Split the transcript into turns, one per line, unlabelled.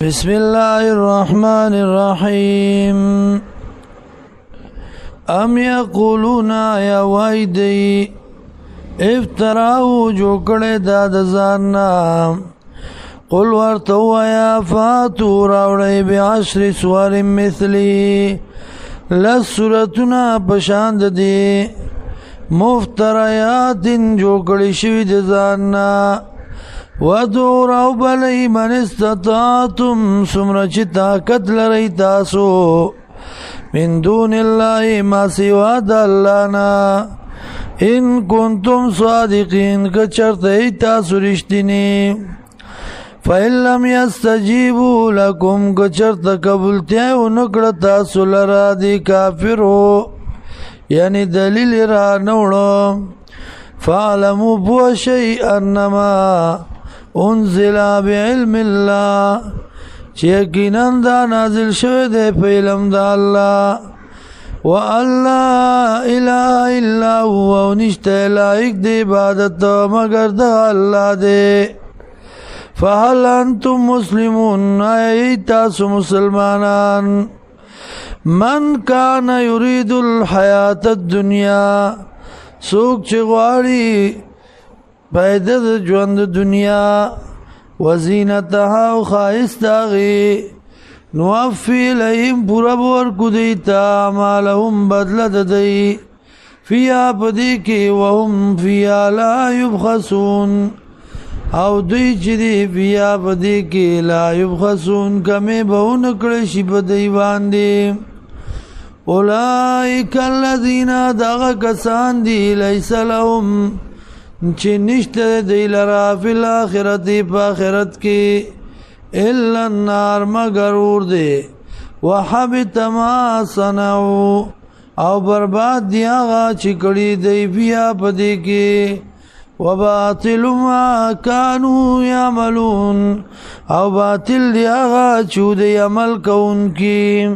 بسم الله الرحمن الرحيم ام يقولون يا ويدي افتراو جوکڑے داد زاننا قل ورتو يا فاتو راوڑی بعشر سور مثلی لسورتنا پشاند دی مفتریات جوکڑی شوی دزاننا ودعو راو بلی من استطاعتم سمرچ طاقت لرئی تاسو من دون اللہ ما سوا دا اللہ نا ان کنتم صادقین کچرت ایتاسو رشتنی فإن لم يستجیبوا لکم کچرت قبولتیو نکڑتاسو لرا دی کافر ہو یعنی دلیل را نوڑو فعلموا بوشی انما انزل بعلم اللہ چیکنن دا نازل شوه دے پہ علم دا اللہ وَأَلَّا إِلَهَ إِلَّا هُوَ وَنِشْتَ لائق دے عبادت مگر دا اللہ دے فَهَلْ أَنْتُمْ مُسْلِمُونَ آئی تاسو مسلمانان من کان یرید الحیات الدنیا سوک چغواری پیدد جوند دنیا وزینتها و خواهست آغی نوفی لهم پورا بورکو دیتا عمالهم بدلد دی فیا پدی کی وهم فیا لا یبخسون او دوی چی دی فیا پدی کی لا یبخسون کمی بہون کڑشی پدی باندی اولئک الذین داغ کسان دی لیس لهم چی نشت دی لرا فی الاخرتی پا آخرت کی الا النار مگر اور دے وحبت ما صنعو او برباد دی آغا چکڑی دی فیا پدی کی وباطل ما کانو یعملون او باطل دی آغا چود عمل کون کی